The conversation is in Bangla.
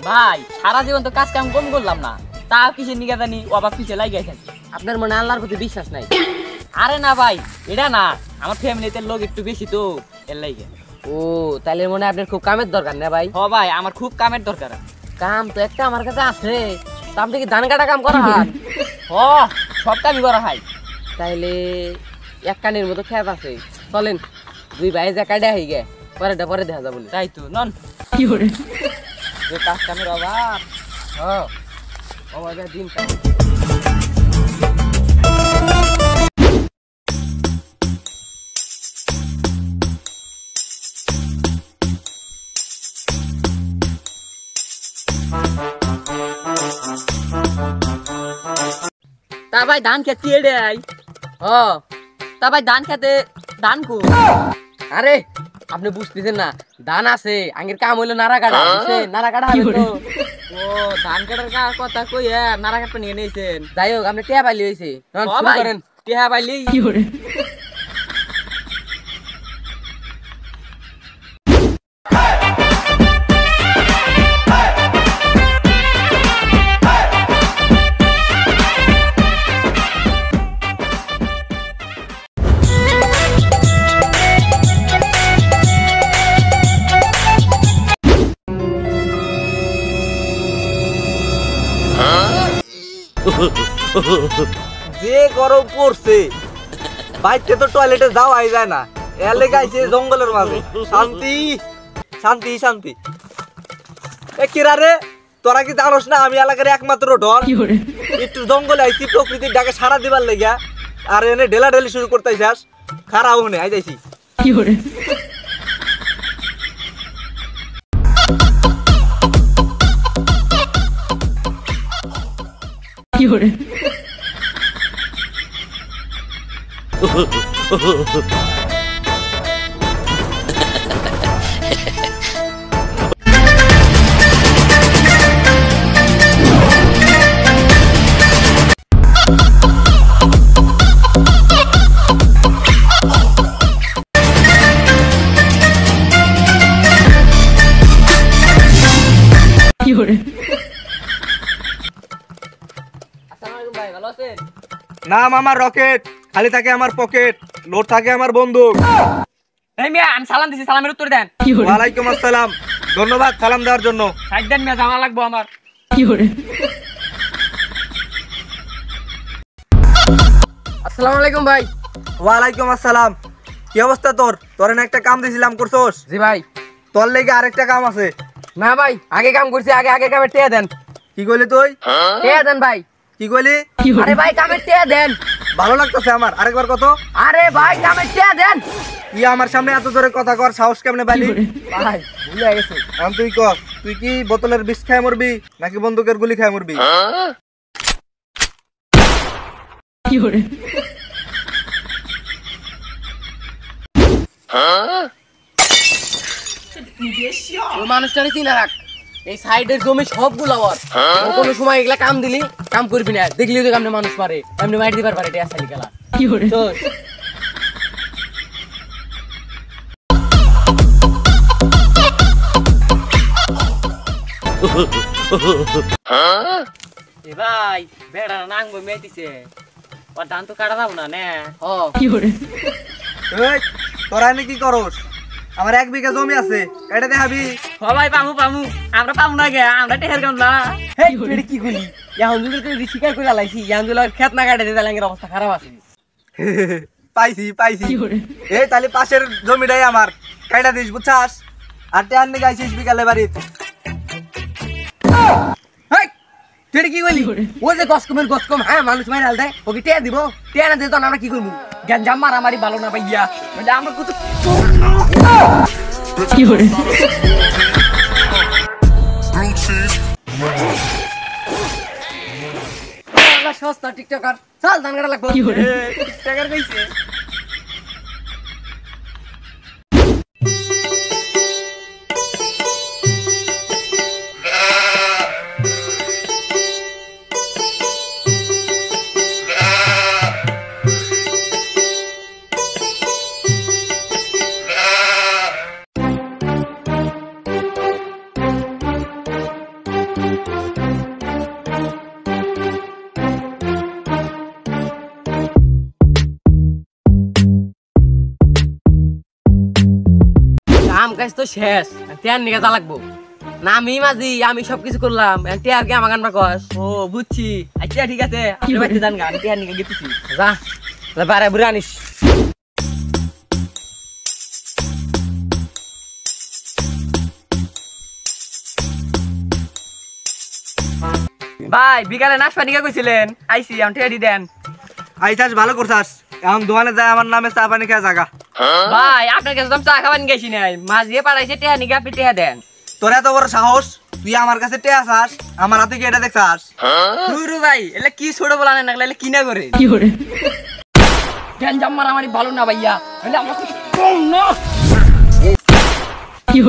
ভাই সারা জীবন তো কাজ কাম কম করলাম না, তা কিসের নিগা জানি ও আবার পিছে লাগিয়ে থাকি। আপনার মনে আল্লাহর প্রতি বিশ্বাস নাই? আরে না ভাই, এটা না, আমার ফ্যামিলিতে লোক একটু বেশি তো এর লাগে। ও তাহলে মনে আপনার খুব কামের দরকার না ভাই? হ ভাই, আমার খুব কামের দরকার। কাম তো একটা আমার কাছে আছে, তা আপনি কি ধান কাটা কাম করা হয়? হ, সব কামই করা হয়। তাইলে এক কানের মতো খেত আছে, চলেন দুই ভাই যা কাটা হয়ে গে, পরেটা পরে দেখা যাবো। তাই তো নন কি করে যে কাজ কামের অভাব। হ্যাঁ অভাব দিন তা ভাই ধান খেতে এড়াই। তা ভাই ধান খেতে ধান কো? আরে আপনি বুঝতেছেন না, ধান আছে আগের কাম হইলো নারা কাটা, নারা কাটা হবে তো। ও ধান কাটার কথা কই নারা কাটতে নিয়ে নিয়েছেন। যাই হোক আপনি টিয়া পাইলি হয়েছে, করেন টিহা পাইলি। কি করে যে গরম পড়ছে বাইরে তো টয়লেটে যাওয়াই যায় না, এলে গাইছে জঙ্গলের মাঝে শান্তি শান্তি শান্তি। এ কিরা রে, তোরা কি জানোস না আমি এলাকার একমাত্র ডন? একটু জঙ্গলে আইছি প্রকৃতির ডাকে সারা দিবার লেগা, আর এনে ঢেলা ঢেলি শুরু করতে আইসাস। খারাপ হনে আই যাইছি। কি করে কি করে কি করে ভাই ভালো আছেন? নাম আমার রকেট, খালি থাকে আমার পকেট, লোড থাকে আমার বন্দুক। এই মিয়া আমি সালাম দিছি, সালামের উত্তর দেন। ওয়ালাইকুম আসসালাম, ধন্যবাদ সালাম দেওয়ার জন্য। সাইড দেন মিয়া, জামা লাগবো আমার। কি করে আসসালামু আলাইকুম ভাই। ওয়ালাইকুম আসসালাম। কি অবস্থা তোর? তোরে না একটা কাম দিছিলাম, করছস? জি ভাই। তোর লেগে আরেকটা কাম আছে। না ভাই আগে কাম করছি, আগে আগে কামে টিয়া দেন। কি কইলি তুই? টিয়া দেন ভাই। কি কইলি? আরে ভাই কামে টিয়া দেন। ভালো লাগতেছে আমার, আরেকবার কত? আরে ভাই কামে টিয়া দেন। আমার সামনে এত জোরে কথা কর, সাহস কেমনে পাইলি? ভাই ভুলে গেছে। এখন তুই কর, তুই কি বোতলের বিষ খায় মরবি নাকি বন্দুকের গুলি খায় মরবি? কি করে ওই মানুষটারে চিনা রাখ, এই সাইডের জমি সবগুলো ওর। ও কোনো সময় এগুলা কাম দিলি কাম করবি না, দেখলি তো কেমনে মানুষ পারে, এমনি মাইর দিবার পারে। টিয়া সালি খেলা কি করে এ ভাই বেড়া নাঙ্গ মেতিছে, ওর ধান তো কাটা যাবো না নে। কি করে এই তোরা এনে কি করস? আমার 1 বিঘা জমি আছে, এটা দেখাবি? সবাই পামু পামু, আমরা পামু না গে, আমরা টেহের কাম না। হেই তুই কি কইলি? এখন যদি তুই শিকার করে লাইছি, এখন যদি খেত না কাটে দিতে লাগের অবস্থা খারাপ আছে। পাইছি পাইছি। এই তাহলে পাশের জমিটাই আমার, কাইটা দিস বুঝছাস? আর টেহার নিয়ে গাইছিস বিকালে বাড়ি। হেই তুই কি কইলি? ও যে গসকমের গসকম, হ্যাঁ মানুষ মাইর হাল দেয়, ওকে টিয়া দিব, টিয়া না দিলে তো আমরা কি করবো? গঞ্জাম মারামারি ভালো না ভাইয়া, মানে আমরা কত কি করে সস্তা টিকটকার, চল ধান কাটা লাগবো। টিকটকার কইছে। কাজ তো শেষ টিয়ার নিকে যা লাগবো না আমি মাঝি আমি সবকিছু করলাম টিয়ার কি আমাকে আনবা কস ও বুঝছি আচ্ছা ঠিক আছে আপনি বাড়িতে যান গা আমি টিয়া নিয়ে গেতেছি যা বারে বুড়ে আনিস ভাই বিকালে নাশপানি কে কইছিলেন আইছি আমি টিয়া দি দেন আইতাস ভালো করছাস এখন দোকানে যায় আমার নামে চা পানি খাওয়া জাগা ভাই আপনার কাছে তো আমি চা খাবার গেছি নাই মাঝিয়ে পাঠাইছে টিয়া নিকে আপনি টিয়া দেন তোর এত বড় সাহস তুই আমার কাছে টেয়া চাস আমার হাতে কি এটা দেখছাস দুরু ভাই এলে কি ছোট বলা না এলে কি না করে জ্ঞান জাম্মার আমারই ভালো না ভাইয়া এলে আমরা কম না কি